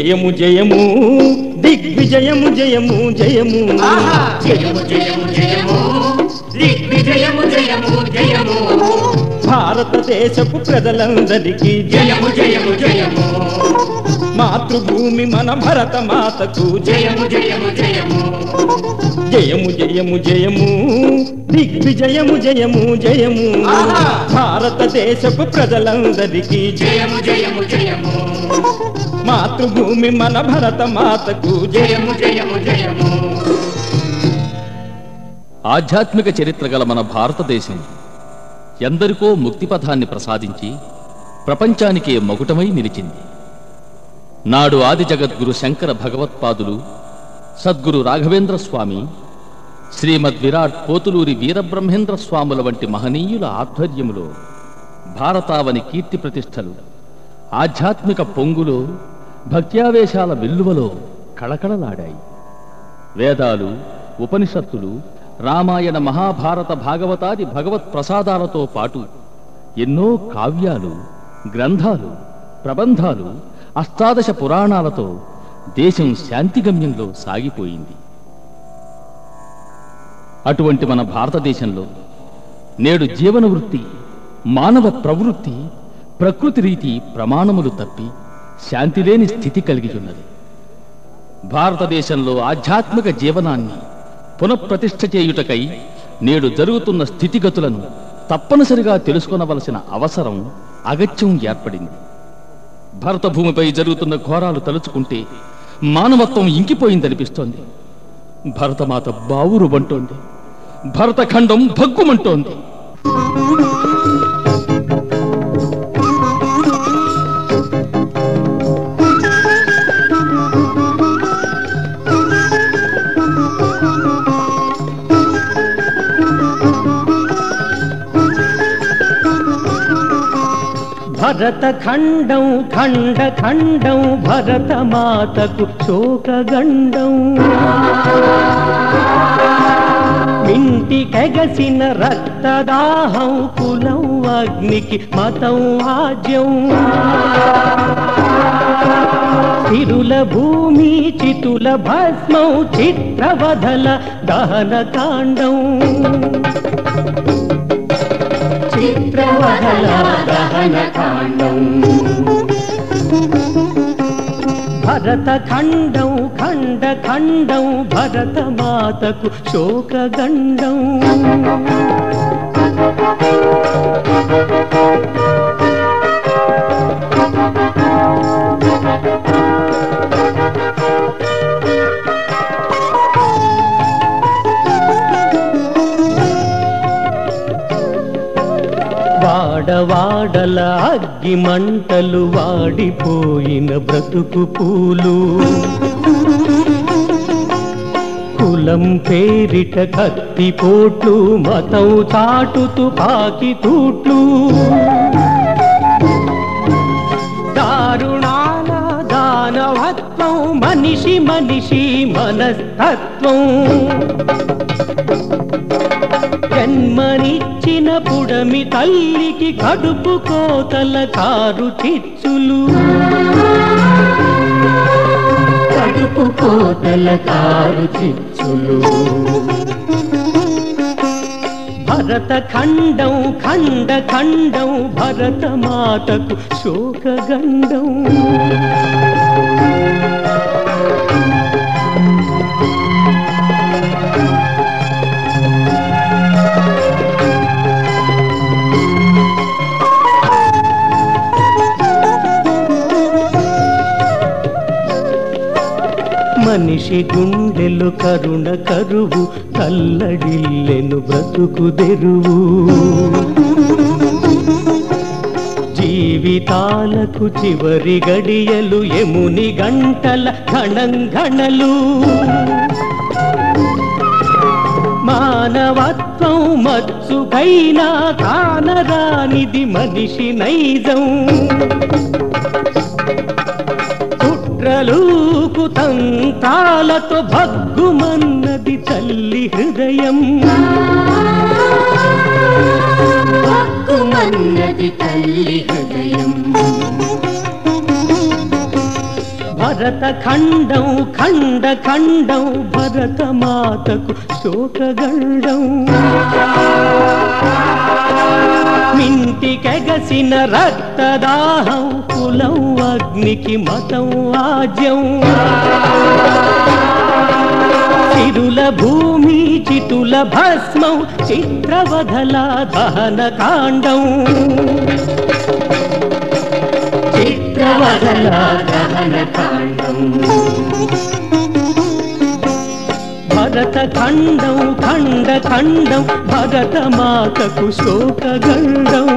జయము జయము దిగ్విజయము జయము జయము జయము జయము జయము దిగ్విజయము జయము జయము భారతదేశపు ప్రజలందరికీ జయము జయము జయము మాతృభూమి మన భరత మాతకు జయము జయము జయము జయము జయము జయము దిగ్విజయము జయము జయము భారతదేశపు ప్రజలందరికీ జయము జయము జయము మాతృభూమి మన భరత మాతకు జయము జయము జయము ఆధ్యాత్మిక చరిత్ర గల మన భారతదేశం ఎందరికో ముక్తిపథాన్ని ప్రసాదించి ప్రపంచానికే మకుటమై నిలిచింది. నాడు ఆది జగద్గురు శంకర భగవత్పాదులు, సద్గురు రాఘవేంద్ర స్వామి, శ్రీమద్ విరాట్ పోతులూరి వీరబ్రహ్మేంద్ర స్వాముల వంటి మహనీయుల ఆధ్వర్యములో భారతావని కీర్తి ప్రతిష్టలు ఆధ్యాత్మిక పొంగులో, భక్త్యావేశాల వెల్లువలో కళకళలాడాయి. వేదాలు, ఉపనిషత్తులు, రామాయణ మహాభారత భాగవతాది భగవత్ ప్రసాదాలతో పాటు ఎన్నో కావ్యాలు, గ్రంథాలు, ప్రబంధాలు, అష్టాదశ పురాణాలతో దేశం శాంతిగమ్యంలో సాగిపోయింది. అటువంటి మన భారతదేశంలో నేడు జీవన వృత్తి, మానవ ప్రవృత్తి, ప్రకృతి రీతి ప్రమాణములు తప్పి శాంతి లేని స్థితి కలిగి ఉన్నది. భారతదేశంలో ఆధ్యాత్మిక జీవనాన్ని పునఃప్రతిష్ఠ చేయుటకై నేడు జరుగుతున్న స్థితిగతులను తప్పనిసరిగా తెలుసుకొనవలసిన అవసరం, అగత్యం ఏర్పడింది. భరత భూమిపై జరుగుతున్న ఘోరాలు తలుచుకుంటే మానవత్వం ఇంకిపోయిందనిపిస్తోంది. భరతమాత బావురుబంటోంది, భరతఖండం భగ్గుమంటోంది. భరత ఖండం ఖండ ఖండం భరత మాతకు శోకగండం ఇంటికెగసిన రక్తదాహం కులం అగ్నికి మతం ఆజ్యం తిరుల భూమి చితుల భస్మం చిత్రవధల దహన కాండం చిత్రవధల దహన కాండం భరత ఖండం ఖండ ఖండం భరత మాతకు శోకగండం వాడవాడల అగ్గి మంటలు వాడిపోయిన బ్రతుకు పూలు కులం పేరిట కత్తిపోట్లు మతం చాటుతూ పాకితూట్లు దారుణాల దానవత్వం మనిషి మనిషి మనస్తత్వం జన్మనిచ్చిన పుడమి తల్లికి కడుపు కోతల కారు చిచ్చులు కడుపు కోతల కారు చిచ్చులు భరత ఖండం ఖండ ఖండం భరత మాతకు శోకగండం మనిషి గుండెలు కరుణ కరువు కల్లడిల్లెను బ్రతుకు తెరువు జీవితాలకు చివరి గడియలు ఎముని గంటల ఘణంఘణలు మానవత్వం మత్సుకైనా కానరానిది మనిషి నైజం కుట్రలుకు తంత్రాలతో భగ్గుమన్నది తల్లి హృదయం భగ్గుమన్నది తల్లి హృదయం భరతఖండం ఖండ ఖండం భరతమాతకు శోకగండం మింటికెగసిన రక్తదాహం కులం అగ్నికి మతం ఆజ్యం చిరుల భూమి చిటుల భస్మం చిత్రవధల దహన కాండం చిత్రవధల దహన కాండం భరతఖండం ఖండ ఖండం భరతమాతకు శోకగండం